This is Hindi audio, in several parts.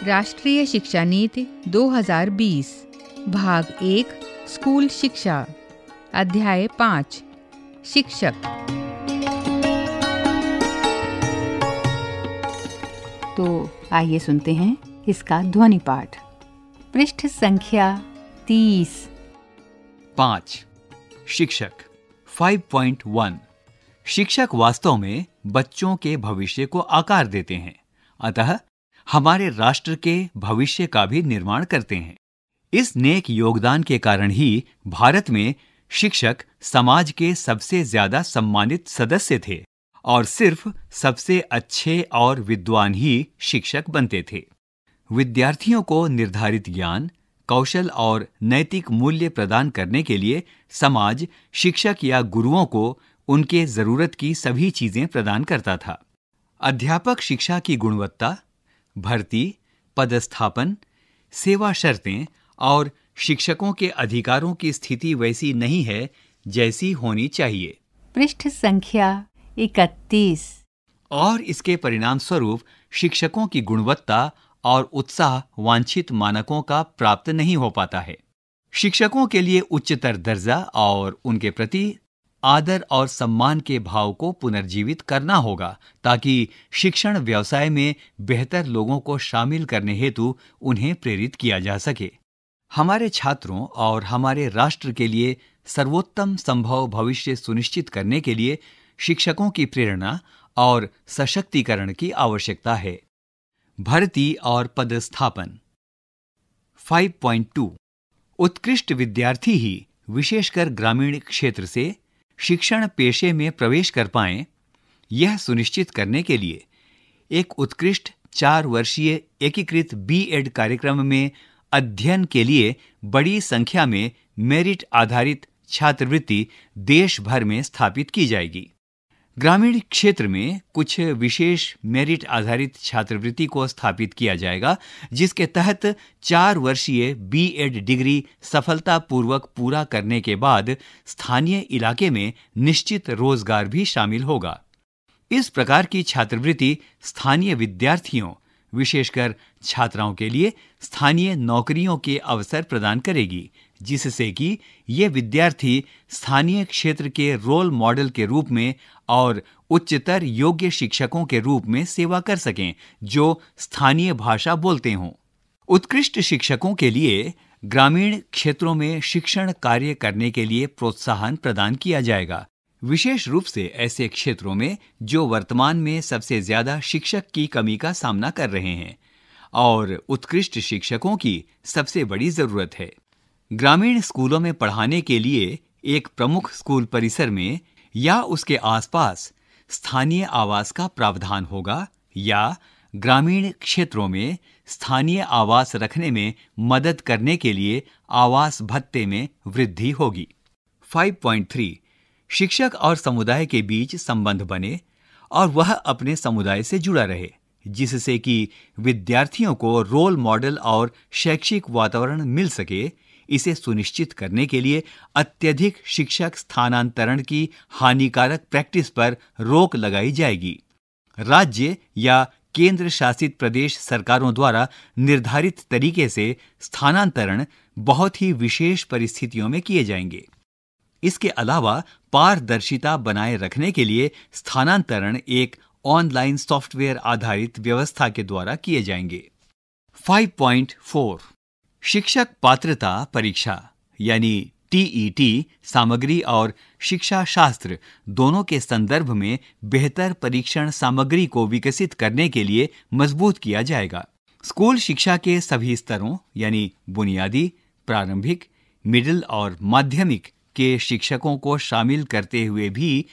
राष्ट्रीय शिक्षा नीति 2020 भाग 1 स्कूल शिक्षा अध्याय 5 शिक्षक। तो आइए सुनते हैं इसका ध्वनि पाठ। पृष्ठ संख्या 30। 5 शिक्षक 5.1 शिक्षक वास्तव में बच्चों के भविष्य को आकार देते हैं, अतः हमारे राष्ट्र के भविष्य का भी निर्माण करते हैं। इस नेक योगदान के कारण ही भारत में शिक्षक समाज के सबसे ज्यादा सम्मानित सदस्य थे और सिर्फ सबसे अच्छे और विद्वान ही शिक्षक बनते थे। विद्यार्थियों को निर्धारित ज्ञान, कौशल और नैतिक मूल्य प्रदान करने के लिए समाज शिक्षक या गुरुओं को उनके जरूरत की सभी चीजें प्रदान करता था। अध्यापक शिक्षा की गुणवत्ता, भर्ती, पदस्थापन, सेवा शर्तें और शिक्षकों के अधिकारों की स्थिति वैसी नहीं है जैसी होनी चाहिए। पृष्ठ संख्या 31। और इसके परिणाम स्वरूप शिक्षकों की गुणवत्ता और उत्साह वांछित मानकों का प्राप्त नहीं हो पाता है। शिक्षकों के लिए उच्चतर दर्जा और उनके प्रति आदर और सम्मान के भाव को पुनर्जीवित करना होगा ताकि शिक्षण व्यवसाय में बेहतर लोगों को शामिल करने हेतु उन्हें प्रेरित किया जा सके। हमारे छात्रों और हमारे राष्ट्र के लिए सर्वोत्तम संभव भविष्य सुनिश्चित करने के लिए शिक्षकों की प्रेरणा और सशक्तिकरण की आवश्यकता है। भर्ती और पदस्थापन 5.2 उत्कृष्ट विद्यार्थी ही विशेषकर ग्रामीण क्षेत्र से शिक्षण पेशे में प्रवेश कर पाएं, यह सुनिश्चित करने के लिए एक उत्कृष्ट 4 वर्षीय एकीकृत बीएड कार्यक्रम में अध्ययन के लिए बड़ी संख्या में मेरिट आधारित छात्रवृत्ति देश भर में स्थापित की जाएगी। ग्रामीण क्षेत्र में कुछ विशेष मेरिट आधारित छात्रवृत्ति को स्थापित किया जाएगा, जिसके तहत 4 वर्षीय बीएड डिग्री सफलतापूर्वक पूरा करने के बाद स्थानीय इलाके में निश्चित रोजगार भी शामिल होगा। इस प्रकार की छात्रवृत्ति स्थानीय विद्यार्थियों, विशेषकर छात्राओं के लिए स्थानीय नौकरियों के अवसर प्रदान करेगी, जिससे कि ये विद्यार्थी स्थानीय क्षेत्र के रोल मॉडल के रूप में और उच्चतर योग्य शिक्षकों के रूप में सेवा कर सकें जो स्थानीय भाषा बोलते हों। उत्कृष्ट शिक्षकों के लिए ग्रामीण क्षेत्रों में शिक्षण कार्य करने के लिए प्रोत्साहन प्रदान किया जाएगा, विशेष रूप से ऐसे क्षेत्रों में जो वर्तमान में सबसे ज्यादा शिक्षक की कमी का सामना कर रहे हैं और उत्कृष्ट शिक्षकों की सबसे बड़ी जरूरत है। ग्रामीण स्कूलों में पढ़ाने के लिए एक प्रमुख स्कूल परिसर में या उसके आसपास स्थानीय आवास का प्रावधान होगा या ग्रामीण क्षेत्रों में स्थानीय आवास रखने में मदद करने के लिए आवास भत्ते में वृद्धि होगी। 5.3 शिक्षक और समुदाय के बीच संबंध बने और वह अपने समुदाय से जुड़ा रहे, जिससे कि विद्यार्थियों को रोल मॉडल और शैक्षिक वातावरण मिल सके। इसे सुनिश्चित करने के लिए अत्यधिक शिक्षक स्थानांतरण की हानिकारक प्रैक्टिस पर रोक लगाई जाएगी। राज्य या केंद्र शासित प्रदेश सरकारों द्वारा निर्धारित तरीके से स्थानांतरण बहुत ही विशेष परिस्थितियों में किए जाएंगे। इसके अलावा पारदर्शिता बनाए रखने के लिए स्थानांतरण एक ऑनलाइन सॉफ्टवेयर आधारित व्यवस्था के द्वारा किए जाएंगे। 5.4 शिक्षक पात्रता परीक्षा यानी टीईटी सामग्री और शिक्षा शास्त्र दोनों के संदर्भ में बेहतर परीक्षण सामग्री को विकसित करने के लिए मजबूत किया जाएगा। स्कूल शिक्षा के सभी स्तरों यानी बुनियादी, प्रारंभिक, मिडिल और माध्यमिक के शिक्षकों को शामिल करते हुए भी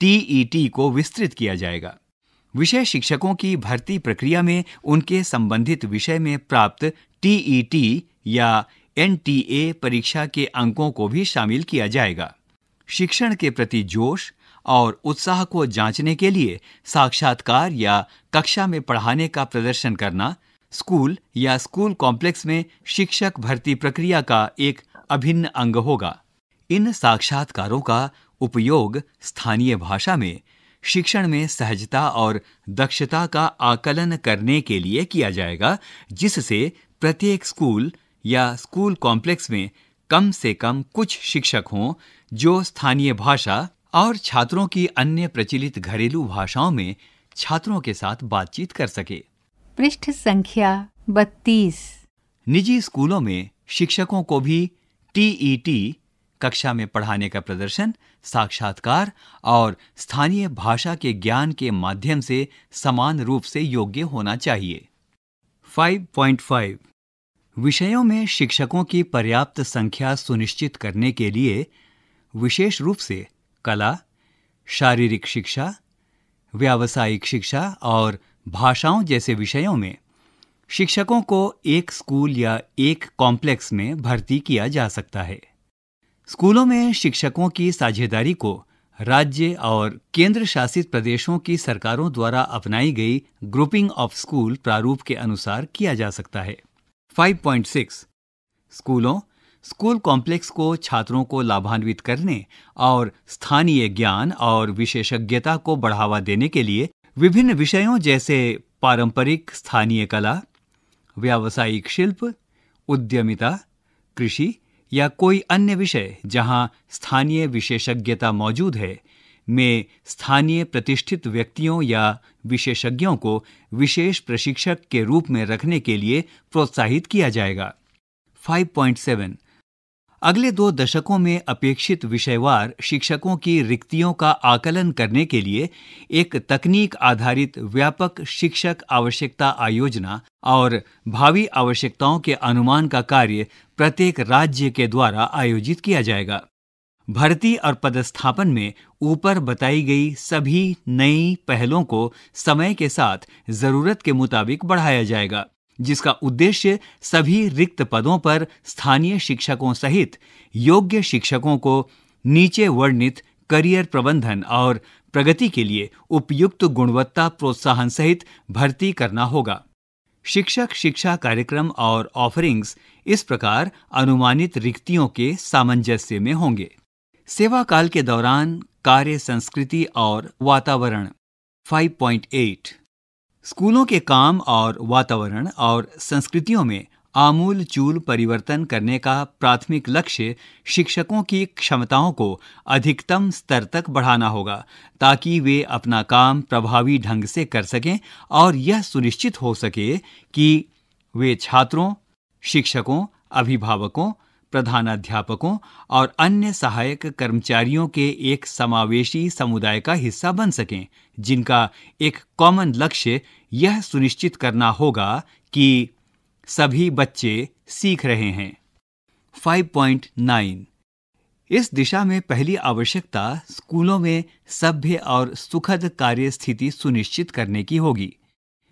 टीईटी को विस्तृत किया जाएगा। विषय शिक्षकों की भर्ती प्रक्रिया में उनके संबंधित विषय में प्राप्त टीईटी या एनटीए परीक्षा के अंकों को भी शामिल किया जाएगा। शिक्षण के प्रति जोश और उत्साह को जांचने के लिए साक्षात्कार या कक्षा में पढ़ाने का प्रदर्शन करना स्कूल या स्कूल कॉम्प्लेक्स में शिक्षक भर्ती प्रक्रिया का एक अभिन्न अंग होगा। इन साक्षात्कारों का उपयोग स्थानीय भाषा में शिक्षण में सहजता और दक्षता का आकलन करने के लिए किया जाएगा, जिससे प्रत्येक स्कूल या स्कूल कॉम्प्लेक्स में कम से कम कुछ शिक्षक हों जो स्थानीय भाषा और छात्रों की अन्य प्रचलित घरेलू भाषाओं में छात्रों के साथ बातचीत कर सके। पृष्ठ संख्या 32। निजी स्कूलों में शिक्षकों को भी TET कक्षा में पढ़ाने का प्रदर्शन, साक्षात्कार और स्थानीय भाषा के ज्ञान के माध्यम से समान रूप से योग्य होना चाहिए। 5.5 विषयों में शिक्षकों की पर्याप्त संख्या सुनिश्चित करने के लिए विशेष रूप से कला, शारीरिक शिक्षा, व्यावसायिक शिक्षा और भाषाओं जैसे विषयों में शिक्षकों को एक स्कूल या एक कॉम्प्लेक्स में भर्ती किया जा सकता है। स्कूलों में शिक्षकों की साझेदारी को राज्य और केंद्र शासित प्रदेशों की सरकारों द्वारा अपनाई गई ग्रुपिंग ऑफ स्कूल प्रारूप के अनुसार किया जा सकता है। 5.6 स्कूलों, स्कूल कॉम्प्लेक्स को छात्रों को लाभान्वित करने और स्थानीय ज्ञान और विशेषज्ञता को बढ़ावा देने के लिए विभिन्न विषयों जैसे पारंपरिक स्थानीय कला, व्यावसायिक शिल्प, उद्यमिता, कृषि या कोई अन्य विषय जहां स्थानीय विशेषज्ञता मौजूद है, में स्थानीय प्रतिष्ठित व्यक्तियों या विशेषज्ञों को विशेष प्रशिक्षक के रूप में रखने के लिए प्रोत्साहित किया जाएगा। 5.7 अगले 2 दशकों में अपेक्षित विषयवार शिक्षकों की रिक्तियों का आकलन करने के लिए एक तकनीक आधारित व्यापक शिक्षक आवश्यकता आयोजना और भावी आवश्यकताओं के अनुमान का कार्य प्रत्येक राज्य के द्वारा आयोजित किया जाएगा। भर्ती और पदस्थापन में ऊपर बताई गई सभी नई पहलों को समय के साथ जरूरत के मुताबिक बढ़ाया जाएगा, जिसका उद्देश्य सभी रिक्त पदों पर स्थानीय शिक्षकों सहित योग्य शिक्षकों को नीचे वर्णित करियर प्रबंधन और प्रगति के लिए उपयुक्त गुणवत्ता प्रोत्साहन सहित भर्ती करना होगा। शिक्षक शिक्षा कार्यक्रम और ऑफरिंग्स इस प्रकार अनुमानित रिक्तियों के सामंजस्य में होंगे। सेवा काल के दौरान कार्य संस्कृति और वातावरण। 5.8 स्कूलों के काम और वातावरण और संस्कृतियों में आमूल चूल परिवर्तन करने का प्राथमिक लक्ष्य शिक्षकों की क्षमताओं को अधिकतम स्तर तक बढ़ाना होगा, ताकि वे अपना काम प्रभावी ढंग से कर सकें और यह सुनिश्चित हो सके कि वे छात्रों, शिक्षकों, अभिभावकों, प्रधानाध्यापकों और अन्य सहायक कर्मचारियों के एक समावेशी समुदाय का हिस्सा बन सकें, जिनका एक कॉमन लक्ष्य यह सुनिश्चित करना होगा कि सभी बच्चे सीख रहे हैं। 5.9 इस दिशा में पहली आवश्यकता स्कूलों में सभ्य और सुखद कार्य स्थिति सुनिश्चित करने की होगी।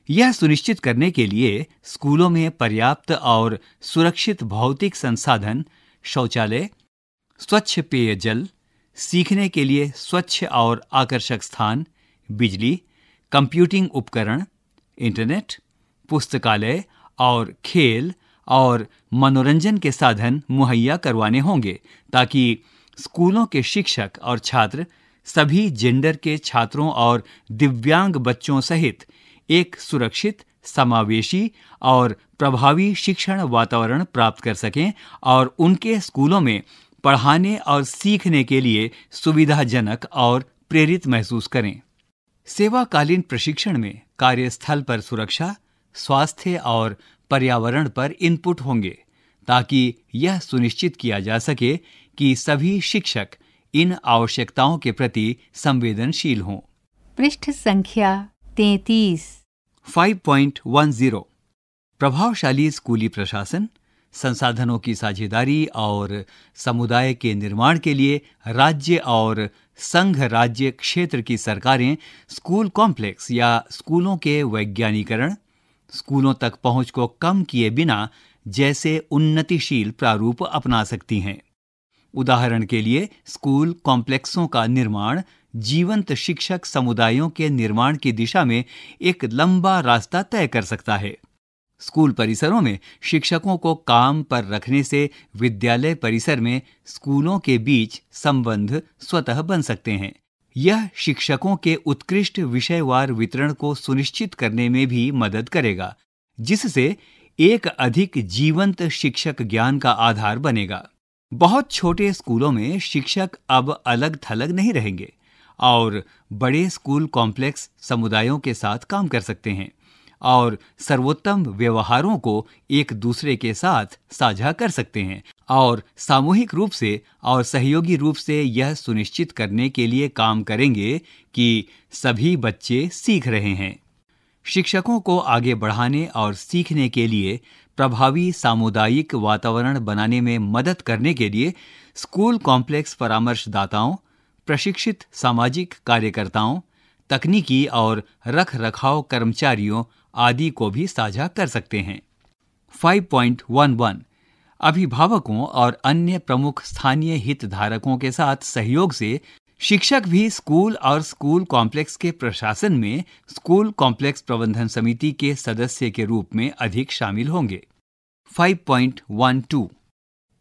यह सुनिश्चित करने के लिए स्कूलों में पर्याप्त और सुरक्षित भौतिक संसाधन, शौचालय, स्वच्छ पेयजल, सीखने के लिए स्वच्छ और आकर्षक स्थान, बिजली, कंप्यूटिंग उपकरण, इंटरनेट, पुस्तकालय और खेल और मनोरंजन के साधन मुहैया करवाने होंगे, ताकि स्कूलों के शिक्षक और छात्र सभी जेंडर के छात्रों और दिव्यांग बच्चों सहित एक सुरक्षित, समावेशी और प्रभावी शिक्षण वातावरण प्राप्त कर सकें और उनके स्कूलों में पढ़ाने और सीखने के लिए सुविधाजनक और प्रेरित महसूस करें। सेवाकालीन प्रशिक्षण में कार्यस्थल पर सुरक्षा, स्वास्थ्य और पर्यावरण पर इनपुट होंगे, ताकि यह सुनिश्चित किया जा सके कि सभी शिक्षक इन आवश्यकताओं के प्रति संवेदनशील हों। पृष्ठ संख्या 33। 5.10 प्रभावशाली स्कूली प्रशासन, संसाधनों की साझेदारी और समुदाय के निर्माण के लिए राज्य और संघ राज्य क्षेत्र की सरकारें स्कूल कॉम्प्लेक्स या स्कूलों के वैज्ञानिकरण, स्कूलों तक पहुंच को कम किए बिना जैसे उन्नतिशील प्रारूप अपना सकती हैं। उदाहरण के लिए स्कूल कॉम्प्लेक्सों का निर्माण जीवंत शिक्षक समुदायों के निर्माण की दिशा में एक लंबा रास्ता तय कर सकता है। स्कूल परिसरों में शिक्षकों को काम पर रखने से विद्यालय परिसर में स्कूलों के बीच संबंध स्वतः बन सकते हैं, यह शिक्षकों के उत्कृष्ट विषयवार वितरण को सुनिश्चित करने में भी मदद करेगा, जिससे एक अधिक जीवंत शिक्षक ज्ञान का आधार बनेगा। बहुत छोटे स्कूलों में शिक्षक अब अलग थलग नहीं रहेंगे और बड़े स्कूल कॉम्प्लेक्स समुदायों के साथ काम कर सकते हैं और सर्वोत्तम व्यवहारों को एक दूसरे के साथ साझा कर सकते हैं और सामूहिक रूप से और सहयोगी रूप से यह सुनिश्चित करने के लिए काम करेंगे कि सभी बच्चे सीख रहे हैं। शिक्षकों को आगे बढ़ाने और सीखने के लिए प्रभावी सामुदायिक वातावरण बनाने में मदद करने के लिए स्कूल कॉम्प्लेक्स परामर्शदाताओं, प्रशिक्षित सामाजिक कार्यकर्ताओं, तकनीकी और रख-रखाव कर्मचारियों आदि को भी साझा कर सकते हैं। 5.11 अभिभावकों और अन्य प्रमुख स्थानीय हितधारकों के साथ सहयोग से शिक्षक भी स्कूल और स्कूल कॉम्प्लेक्स के प्रशासन में स्कूल कॉम्प्लेक्स प्रबंधन समिति के सदस्य के रूप में अधिक शामिल होंगे। 5.12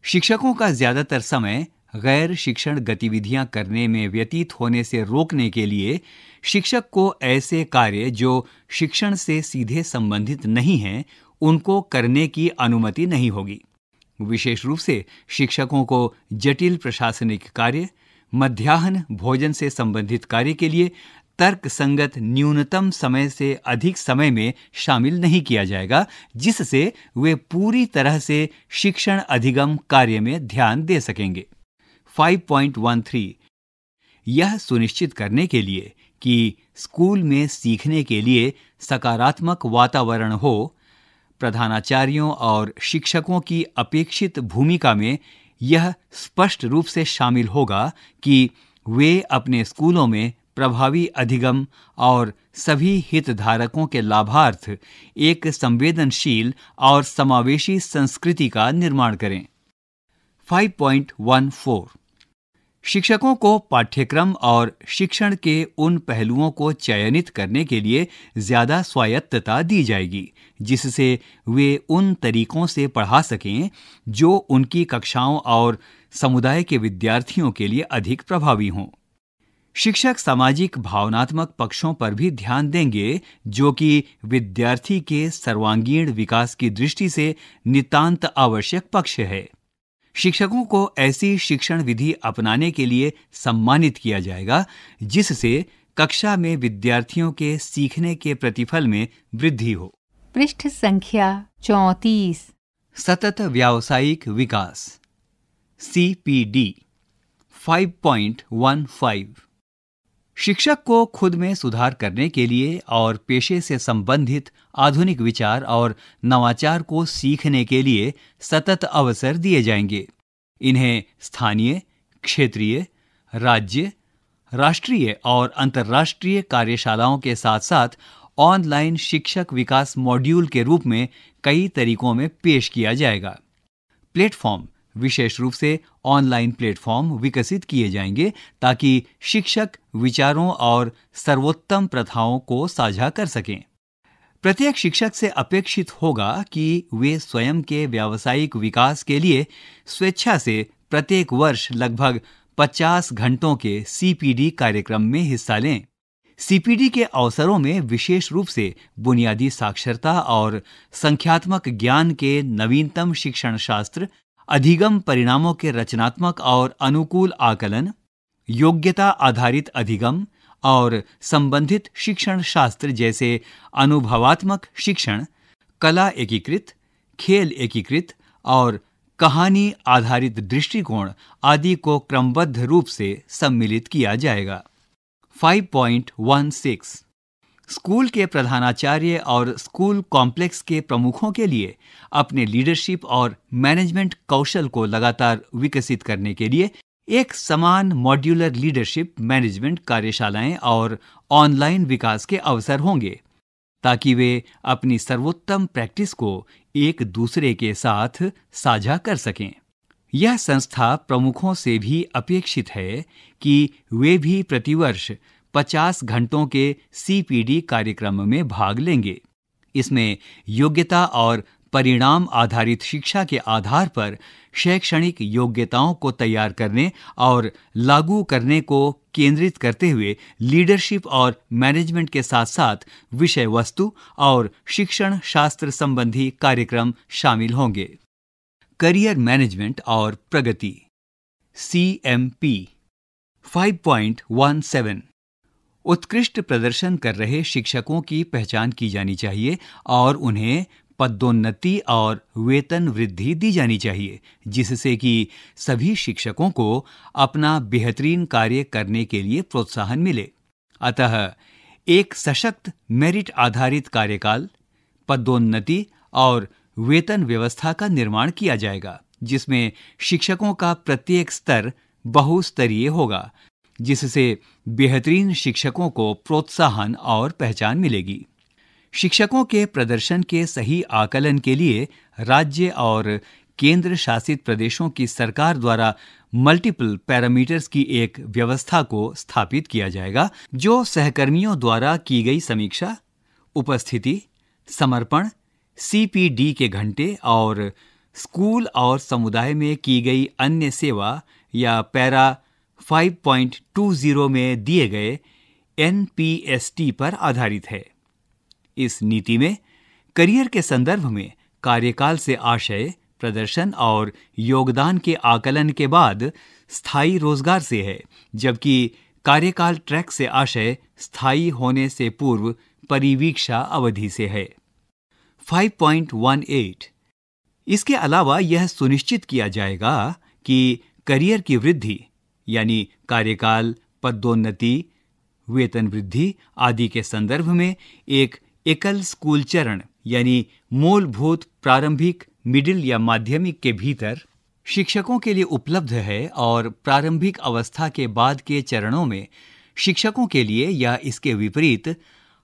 शिक्षकों का ज्यादातर समय गैर शिक्षण गतिविधियां करने में व्यतीत होने से रोकने के लिए शिक्षक को ऐसे कार्य जो शिक्षण से सीधे संबंधित नहीं हैं, उनको करने की अनुमति नहीं होगी। विशेष रूप से शिक्षकों को जटिल प्रशासनिक कार्य, मध्याह्न भोजन से संबंधित कार्य के लिए तर्क संगत न्यूनतम समय से अधिक समय में शामिल नहीं किया जाएगा, जिससे वे पूरी तरह से शिक्षण अधिगम कार्य में ध्यान दे सकेंगे। 5.13 यह सुनिश्चित करने के लिए कि स्कूल में सीखने के लिए सकारात्मक वातावरण हो, प्रधानाचार्यों और शिक्षकों की अपेक्षित भूमिका में यह स्पष्ट रूप से शामिल होगा कि वे अपने स्कूलों में प्रभावी अधिगम और सभी हितधारकों के लाभार्थ एक संवेदनशील और समावेशी संस्कृति का निर्माण करें। 5.14 शिक्षकों को पाठ्यक्रम और शिक्षण के उन पहलुओं को चयनित करने के लिए ज्यादा स्वायत्तता दी जाएगी, जिससे वे उन तरीकों से पढ़ा सकें जो उनकी कक्षाओं और समुदाय के विद्यार्थियों के लिए अधिक प्रभावी हों। शिक्षक सामाजिक भावनात्मक पक्षों पर भी ध्यान देंगे, जो कि विद्यार्थी के सर्वांगीण विकास की दृष्टि से नितांत आवश्यक पक्ष है। शिक्षकों को ऐसी शिक्षण विधि अपनाने के लिए सम्मानित किया जाएगा जिससे कक्षा में विद्यार्थियों के सीखने के प्रतिफल में वृद्धि हो। पृष्ठ संख्या 34 सतत व्यावसायिक विकास CPD 5.15 शिक्षक को खुद में सुधार करने के लिए और पेशे से संबंधित आधुनिक विचार और नवाचार को सीखने के लिए सतत अवसर दिए जाएंगे। इन्हें स्थानीय, क्षेत्रीय, राज्य, राष्ट्रीय और अंतर्राष्ट्रीय कार्यशालाओं के साथ साथ ऑनलाइन शिक्षक विकास मॉड्यूल के रूप में कई तरीकों में पेश किया जाएगा। प्लेटफॉर्म, विशेष रूप से ऑनलाइन प्लेटफॉर्म विकसित किए जाएंगे ताकि शिक्षक विचारों और सर्वोत्तम प्रथाओं को साझा कर सकें। प्रत्येक शिक्षक से अपेक्षित होगा कि वे स्वयं के व्यावसायिक विकास के लिए स्वेच्छा से प्रत्येक वर्ष लगभग 50 घंटों के CPD कार्यक्रम में हिस्सा लें। CPD के अवसरों में विशेष रूप से बुनियादी साक्षरता और संख्यात्मक ज्ञान के नवीनतम शिक्षण शास्त्र, अधिगम परिणामों के रचनात्मक और अनुकूल आकलन, योग्यता आधारित अधिगम और संबंधित शिक्षण शास्त्र जैसे अनुभवात्मक शिक्षण, कला एकीकृत, खेल एकीकृत और कहानी आधारित दृष्टिकोण आदि को क्रमबद्ध रूप से सम्मिलित किया जाएगा। 5.16 स्कूल के प्रधानाचार्य और स्कूल कॉम्प्लेक्स के प्रमुखों के लिए अपने लीडरशिप और मैनेजमेंट कौशल को लगातार विकसित करने के लिए एक समान मॉड्यूलर लीडरशिप मैनेजमेंट कार्यशालाएं और ऑनलाइन विकास के अवसर होंगे, ताकि वे अपनी सर्वोत्तम प्रैक्टिस को एक दूसरे के साथ साझा कर सकें। यह संस्था प्रमुखों से भी अपेक्षित है कि वे भी प्रतिवर्ष 50 घंटों के CPD कार्यक्रम में भाग लेंगे। इसमें योग्यता और परिणाम आधारित शिक्षा के आधार पर शैक्षणिक योग्यताओं को तैयार करने और लागू करने को केंद्रित करते हुए लीडरशिप और मैनेजमेंट के साथ साथ विषय वस्तु और शिक्षण शास्त्र संबंधी कार्यक्रम शामिल होंगे। करियर मैनेजमेंट और प्रगति CMP 5.17 उत्कृष्ट प्रदर्शन कर रहे शिक्षकों की पहचान की जानी चाहिए और उन्हें पदोन्नति और वेतन वृद्धि दी जानी चाहिए, जिससे कि सभी शिक्षकों को अपना बेहतरीन कार्य करने के लिए प्रोत्साहन मिले। अतः एक सशक्त मेरिट आधारित कार्यकाल, पदोन्नति और वेतन व्यवस्था का निर्माण किया जाएगा, जिसमें शिक्षकों का प्रत्येक स्तर बहुस्तरीय होगा, जिससे बेहतरीन शिक्षकों को प्रोत्साहन और पहचान मिलेगी। शिक्षकों के प्रदर्शन के सही आकलन के लिए राज्य और केंद्र शासित प्रदेशों की सरकार द्वारा मल्टीपल पैरामीटर्स की एक व्यवस्था को स्थापित किया जाएगा, जो सहकर्मियों द्वारा की गई समीक्षा, उपस्थिति, समर्पण, CPD के घंटे और स्कूल और समुदाय में की गई अन्य सेवा या पैरा 5.20 में दिए गए NPST पर आधारित है। इस नीति में करियर के संदर्भ में कार्यकाल से आशय, प्रदर्शन और योगदान के आकलन के बाद स्थायी रोजगार से है, जबकि कार्यकाल ट्रैक से आशय स्थायी होने से पूर्व परिवीक्षा अवधि से है। 5.18 इसके अलावा यह सुनिश्चित किया जाएगा कि करियर की वृद्धि यानी कार्यकाल, पदोन्नति, वेतन वृद्धि आदि के संदर्भ में एक एकल स्कूल चरण यानी मूलभूत प्रारंभिक, मिडिल या माध्यमिक के भीतर शिक्षकों के लिए उपलब्ध है और प्रारंभिक अवस्था के बाद के चरणों में शिक्षकों के लिए या इसके विपरीत,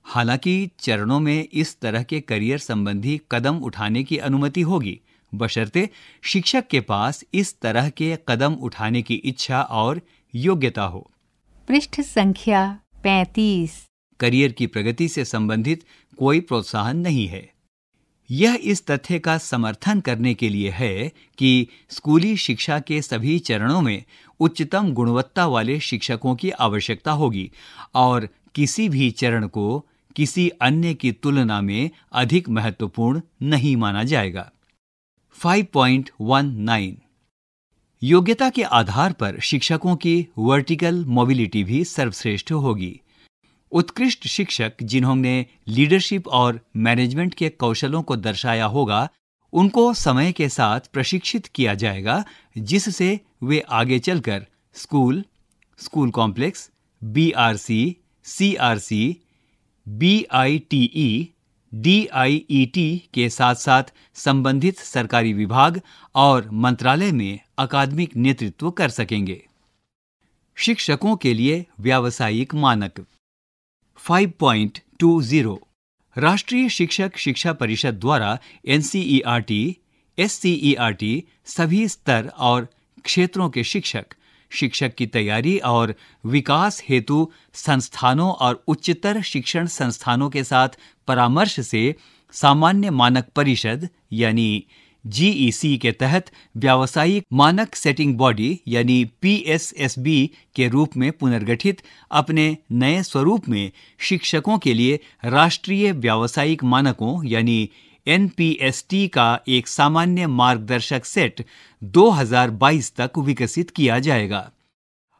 हालांकि चरणों में इस तरह के करियर संबंधी कदम उठाने की अनुमति होगी, बशर्ते शिक्षक के पास इस तरह के कदम उठाने की इच्छा और योग्यता हो। पृष्ठ संख्या 35 करियर की प्रगति से संबंधित कोई प्रोत्साहन नहीं है। यह इस तथ्य का समर्थन करने के लिए है कि स्कूली शिक्षा के सभी चरणों में उच्चतम गुणवत्ता वाले शिक्षकों की आवश्यकता होगी और किसी भी चरण को किसी अन्य की तुलना में अधिक महत्वपूर्ण नहीं माना जाएगा। 5.19 योग्यता के आधार पर शिक्षकों की वर्टिकल मोबिलिटी भी सर्वश्रेष्ठ होगी। उत्कृष्ट शिक्षक जिन्होंने लीडरशिप और मैनेजमेंट के कौशलों को दर्शाया होगा, उनको समय के साथ प्रशिक्षित किया जाएगा, जिससे वे आगे चलकर school, school complex, BRC, CRC, BITE, DIET के साथ साथ संबंधित सरकारी विभाग और मंत्रालय में अकादमिक नेतृत्व कर सकेंगे। शिक्षकों के लिए व्यावसायिक मानक 5.20 राष्ट्रीय शिक्षक शिक्षा परिषद द्वारा NCERT, SCERT सभी स्तर और क्षेत्रों के शिक्षक की तैयारी और विकास हेतु संस्थानों और उच्चतर शिक्षण संस्थानों के साथ परामर्श से सामान्य मानक परिषद यानी GEC के तहत व्यावसायिक मानक सेटिंग बॉडी यानी PSSB के रूप में पुनर्गठित अपने नए स्वरूप में शिक्षकों के लिए राष्ट्रीय व्यावसायिक मानकों यानी NPST का एक सामान्य मार्गदर्शक सेट 2022 तक विकसित किया जाएगा।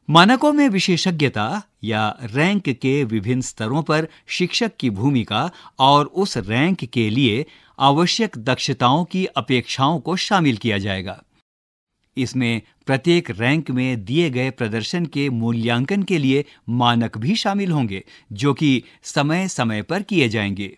मानकों में विशेषज्ञता या रैंक के विभिन्न स्तरों पर शिक्षक की भूमिका और उस रैंक के लिए आवश्यक दक्षताओं की अपेक्षाओं को शामिल किया जाएगा। इसमें प्रत्येक रैंक में दिए गए प्रदर्शन के मूल्यांकन के लिए मानक भी शामिल होंगे, जो कि समय समय पर किए जाएंगे।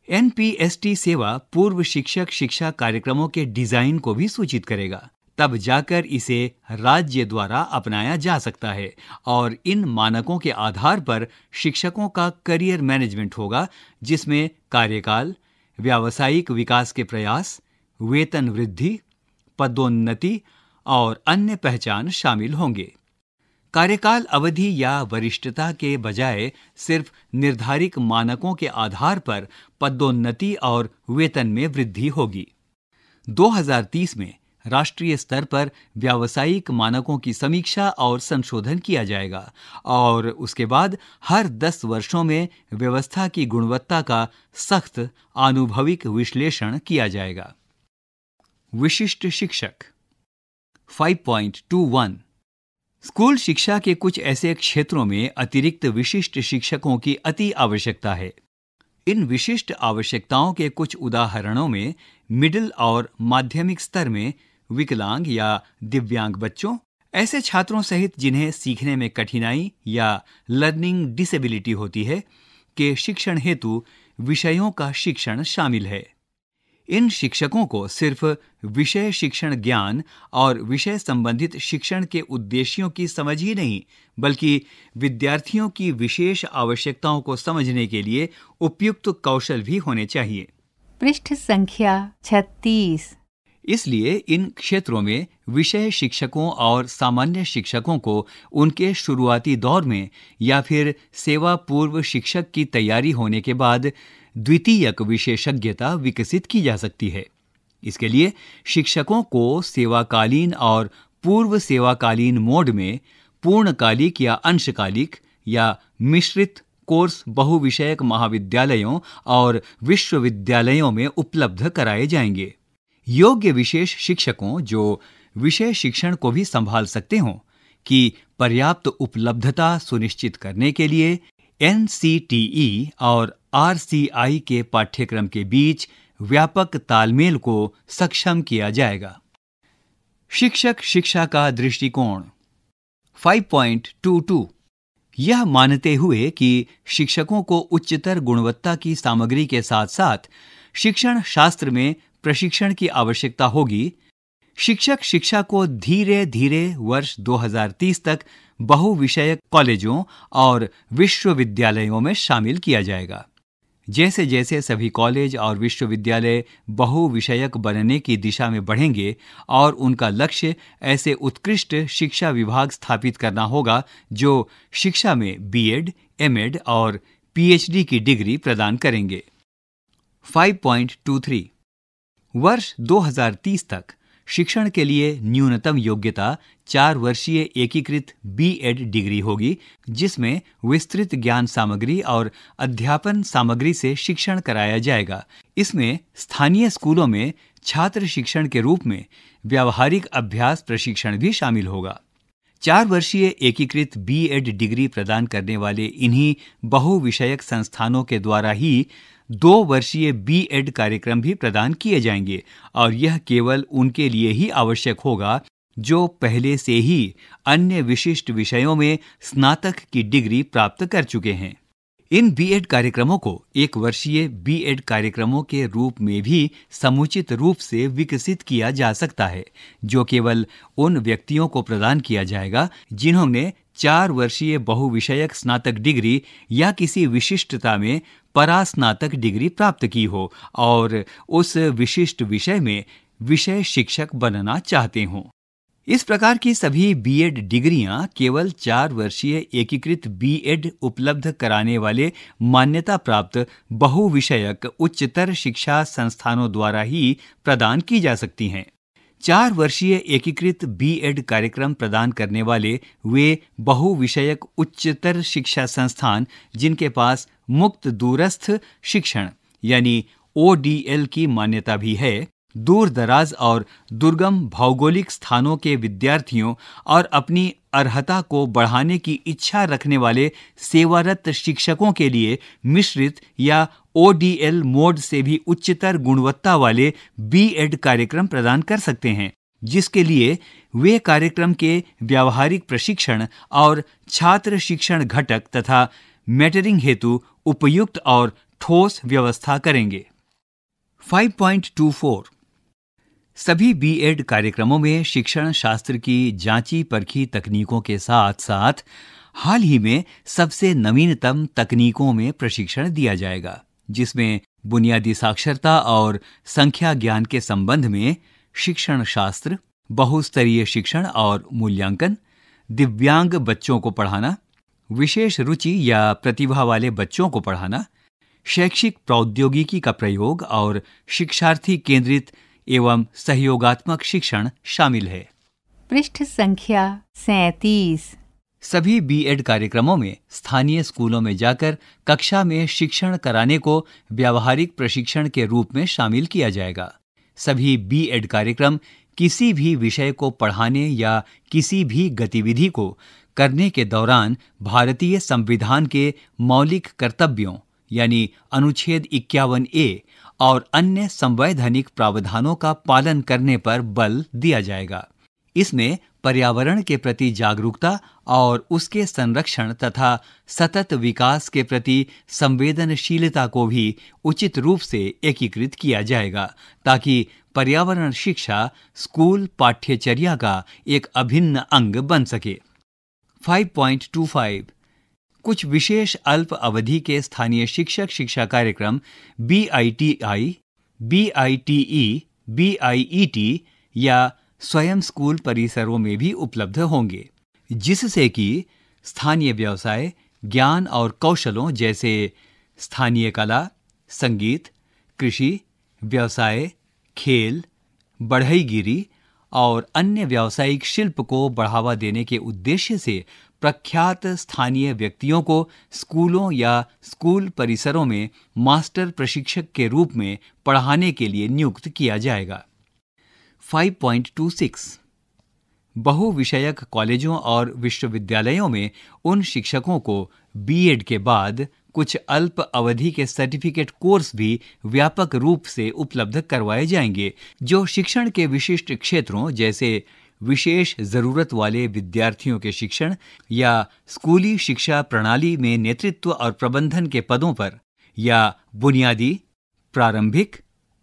NPST सेवा पूर्व शिक्षक शिक्षा कार्यक्रमों के डिजाइन को भी सूचित करेगा, तब जाकर इसे राज्य द्वारा अपनाया जा सकता है और इन मानकों के आधार पर शिक्षकों का करियर मैनेजमेंट होगा, जिसमें कार्यकाल, व्यावसायिक विकास के प्रयास, वेतन वृद्धि, पदोन्नति और अन्य पहचान शामिल होंगे। कार्यकाल अवधि या वरिष्ठता के बजाय सिर्फ निर्धारित मानकों के आधार पर पदोन्नति और वेतन में वृद्धि होगी। 2030 में राष्ट्रीय स्तर पर व्यावसायिक मानकों की समीक्षा और संशोधन किया जाएगा और उसके बाद हर 10 वर्षों में व्यवस्था की गुणवत्ता का सख्त आनुभविक विश्लेषण किया जाएगा। विशिष्ट शिक्षक 5.21 स्कूल शिक्षा के कुछ ऐसे क्षेत्रों में अतिरिक्त विशिष्ट शिक्षकों की अति आवश्यकता है। इन विशिष्ट आवश्यकताओं के कुछ उदाहरणों में मिडिल और माध्यमिक स्तर में विकलांग या दिव्यांग बच्चों, ऐसे छात्रों सहित जिन्हें सीखने में कठिनाई या लर्निंग डिसेबिलिटी होती है, के शिक्षण हेतु विषयों का शिक्षण शामिल है। इन शिक्षकों को सिर्फ विषय शिक्षण ज्ञान और विषय संबंधित शिक्षण के उद्देश्यों की समझ ही नहीं, बल्कि विद्यार्थियों की विशेष आवश्यकताओं को समझने के लिए उपयुक्त कौशल भी होने चाहिए। पृष्ठ संख्या 36। इसलिए इन क्षेत्रों में विषय शिक्षकों और सामान्य शिक्षकों को उनके शुरुआती दौर में या फिर सेवा पूर्व शिक्षक की तैयारी होने के बाद द्वितीयक विशेषज्ञता विकसित की जा सकती है। इसके लिए शिक्षकों को सेवाकालीन और पूर्व सेवाकालीन मोड में पूर्णकालिक या अंशकालिक या मिश्रित कोर्स बहुविषयक महाविद्यालयों और विश्वविद्यालयों में उपलब्ध कराए जाएंगे। योग्य विशेष शिक्षकों जो विषय शिक्षण को भी संभाल सकते हों की पर्याप्त उपलब्धता सुनिश्चित करने के लिए NCTE और RCI के पाठ्यक्रम के बीच व्यापक तालमेल को सक्षम किया जाएगा। शिक्षक शिक्षा का दृष्टिकोण 5.22 यह मानते हुए कि शिक्षकों को उच्चतर गुणवत्ता की सामग्री के साथ साथ शिक्षण शास्त्र में प्रशिक्षण की आवश्यकता होगी, शिक्षक शिक्षा को धीरे धीरे वर्ष 2030 तक बहुविषयक कॉलेजों और विश्वविद्यालयों में शामिल किया जाएगा। जैसे जैसे सभी कॉलेज और विश्वविद्यालय बहुविषयक बनने की दिशा में बढ़ेंगे और उनका लक्ष्य ऐसे उत्कृष्ट शिक्षा विभाग स्थापित करना होगा जो शिक्षा में B.Ed, M.Ed और PhD की डिग्री प्रदान करेंगे। 5.23 वर्ष 2030 तक शिक्षण के लिए न्यूनतम योग्यता 4 वर्षीय एकीकृत B.Ed डिग्री होगी, जिसमें विस्तृत ज्ञान सामग्री और अध्यापन सामग्री से शिक्षण कराया जाएगा। इसमें स्थानीय स्कूलों में छात्र शिक्षण के रूप में व्यावहारिक अभ्यास प्रशिक्षण भी शामिल होगा। 4 वर्षीय एकीकृत B.Ed डिग्री प्रदान करने वाले इन्हीं बहुविषयक संस्थानों के द्वारा ही 2 वर्षीय B.Ed कार्यक्रम भी प्रदान किए जाएंगे और यह केवल उनके लिए ही आवश्यक होगा जो पहले से ही अन्य विशिष्ट विषयों में स्नातक की डिग्री प्राप्त कर चुके हैं। इन B.Ed कार्यक्रमों को 1 वर्षीय B.Ed कार्यक्रमों के रूप में भी समुचित रूप से विकसित किया जा सकता है, जो केवल उन व्यक्तियों को प्रदान किया जाएगा जिन्होंने 4 वर्षीय बहुविषयक स्नातक डिग्री या किसी विशिष्टता में परास्नातक डिग्री प्राप्त की हो और उस विशिष्ट विषय में विषय शिक्षक बनना चाहते हों। इस प्रकार की सभी B.Ed डिग्रियां केवल 4 वर्षीय एकीकृत B.Ed उपलब्ध कराने वाले मान्यता प्राप्त बहुविषयक उच्चतर शिक्षा संस्थानों द्वारा ही प्रदान की जा सकती हैं। 4 वर्षीय एकीकृत B.Ed कार्यक्रम प्रदान करने वाले वे बहुविषयक उच्चतर शिक्षा संस्थान जिनके पास मुक्त दूरस्थ शिक्षण यानी ODL की मान्यता भी है, दूर दराज और दुर्गम भौगोलिक स्थानों के विद्यार्थियों और अपनी अर्हता को बढ़ाने की इच्छा रखने वाले सेवारत शिक्षकों के लिए मिश्रित या ODL मोड से भी उच्चतर गुणवत्ता वाले B.Ed कार्यक्रम प्रदान कर सकते हैं, जिसके लिए वे कार्यक्रम के व्यावहारिक प्रशिक्षण और छात्र शिक्षण घटक तथा मेटरिंग हेतु उपयुक्त और ठोस व्यवस्था करेंगे। 5.24 सभी B.Ed कार्यक्रमों में शिक्षण शास्त्र की जांची परखी तकनीकों के साथ साथ हाल ही में सबसे नवीनतम तकनीकों में प्रशिक्षण दिया जाएगा, जिसमें बुनियादी साक्षरता और संख्या ज्ञान के संबंध में शिक्षण शास्त्र, बहुस्तरीय शिक्षण और मूल्यांकन, दिव्यांग बच्चों को पढ़ाना, विशेष रुचि या प्रतिभा वाले बच्चों को पढ़ाना, शैक्षिक प्रौद्योगिकी का प्रयोग और शिक्षार्थी केंद्रित एवं सहयोगात्मक शिक्षण शामिल है। पृष्ठ संख्या 37। सभी बीएड कार्यक्रमों में स्थानीय स्कूलों में जाकर कक्षा में शिक्षण कराने को व्यावहारिक प्रशिक्षण के रूप में शामिल किया जाएगा। सभी बीएड कार्यक्रम किसी भी विषय को पढ़ाने या किसी भी गतिविधि को करने के दौरान भारतीय संविधान के मौलिक कर्तव्यों यानी अनुच्छेद 51A और अन्य संवैधानिक प्रावधानों का पालन करने पर बल दिया जाएगा। इसमें पर्यावरण के प्रति जागरूकता और उसके संरक्षण तथा सतत विकास के प्रति संवेदनशीलता को भी उचित रूप से एकीकृत किया जाएगा ताकि पर्यावरण शिक्षा स्कूल पाठ्यचर्या का एक अभिन्न अंग बन सके। 5.25 कुछ विशेष अल्प अवधि के स्थानीय शिक्षक शिक्षा कार्यक्रम BITI, BITE, BIET या स्वयं स्कूल परिसरों में भी उपलब्ध होंगे, जिससे कि स्थानीय व्यवसाय, ज्ञान और कौशलों जैसे स्थानीय कला, संगीत, कृषि, व्यवसाय, खेल, बढ़ईगिरी और अन्य व्यावसायिक शिल्प को बढ़ावा देने के उद्देश्य से प्रख्यात स्थानीय व्यक्तियों को स्कूलों या स्कूल परिसरों में मास्टर प्रशिक्षक के रूप में पढ़ाने के लिए नियुक्त किया जाएगा। 5.26 बहुविषयक कॉलेजों और विश्वविद्यालयों में उन शिक्षकों को बीएड के बाद कुछ अल्प अवधि के सर्टिफिकेट कोर्स भी व्यापक रूप से उपलब्ध करवाए जाएंगे, जो शिक्षण के विशिष्ट क्षेत्रों जैसे विशेष जरूरत वाले विद्यार्थियों के शिक्षण या स्कूली शिक्षा प्रणाली में नेतृत्व और प्रबंधन के पदों पर या बुनियादी, प्रारंभिक,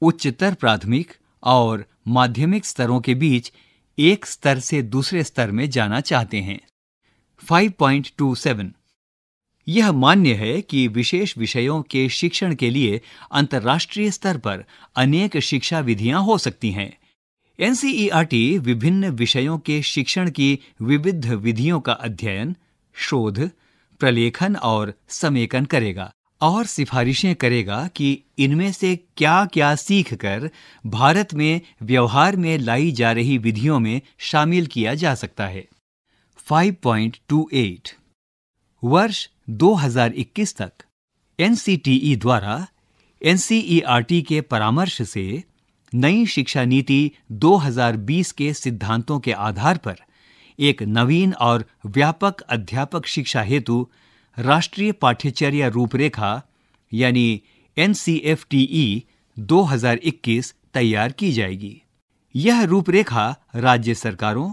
उच्चतर प्राथमिक और माध्यमिक स्तरों के बीच एक स्तर से दूसरे स्तर में जाना चाहते हैं। 5.27 यह मान्य है कि विशेष विषयों के शिक्षण के लिए अंतर्राष्ट्रीय स्तर पर अनेक शिक्षा विधियां हो सकती हैं। NCERT विभिन्न विषयों के शिक्षण की विविध विधियों का अध्ययन, शोध, प्रलेखन और समेकन करेगा और सिफारिशें करेगा कि इनमें से क्या-क्या सीखकर भारत में व्यवहार में लाई जा रही विधियों में शामिल किया जा सकता है। 5.28 वर्ष 2021 तक NCTE द्वारा NCERT के परामर्श से नई शिक्षा नीति 2020 के सिद्धांतों के आधार पर एक नवीन और व्यापक अध्यापक शिक्षा हेतु राष्ट्रीय पाठ्यचर्या रूपरेखा यानी NCFTE 2021 तैयार की जाएगी। यह रूपरेखा राज्य सरकारों,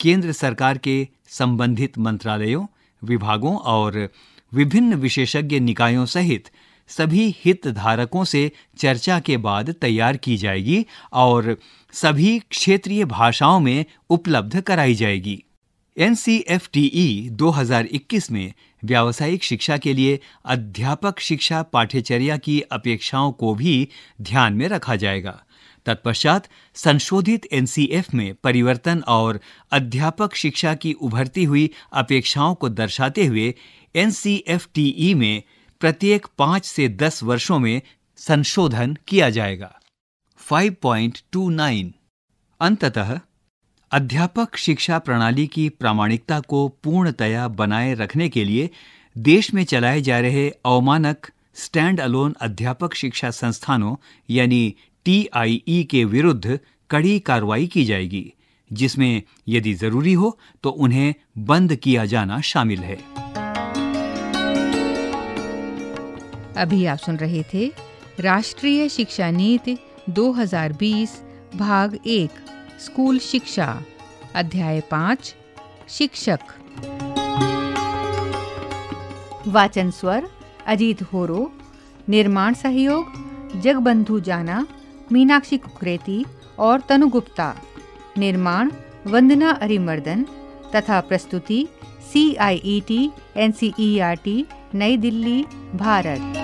केंद्र सरकार के संबंधित मंत्रालयों, विभागों और विभिन्न विशेषज्ञ निकायों सहित सभी हितधारकों से चर्चा के बाद तैयार की जाएगी और सभी क्षेत्रीय भाषाओं में उपलब्ध कराई जाएगी। NCFTE 2021 में व्यावसायिक शिक्षा के लिए अध्यापक शिक्षा पाठ्यचर्या की अपेक्षाओं को भी ध्यान में रखा जाएगा। तत्पश्चात संशोधित NCF में परिवर्तन और अध्यापक शिक्षा की उभरती हुई अपेक्षाओं को दर्शाते हुए NCFTE में प्रत्येक 5 से 10 वर्षों में संशोधन किया जाएगा। 5.29 अंततः अध्यापक शिक्षा प्रणाली की प्रामाणिकता को पूर्णतया बनाए रखने के लिए देश में चलाए जा रहे अवमानक स्टैंड अलोन अध्यापक शिक्षा संस्थानों यानी TIE के विरुद्ध कड़ी कार्रवाई की जाएगी, जिसमें यदि जरूरी हो तो उन्हें बंद किया जाना शामिल है। अभी आप सुन रहे थे राष्ट्रीय शिक्षा नीति 2020 भाग 1 स्कूल शिक्षा अध्याय 5 शिक्षक। वाचन स्वर अजीत होरो, निर्माण सहयोग जगबंधु जाना, मीनाक्षी कुकरेती और तनु गुप्ता, निर्माण वंदना अरिमर्दन तथा प्रस्तुति CIET NCERT नई दिल्ली, भारत।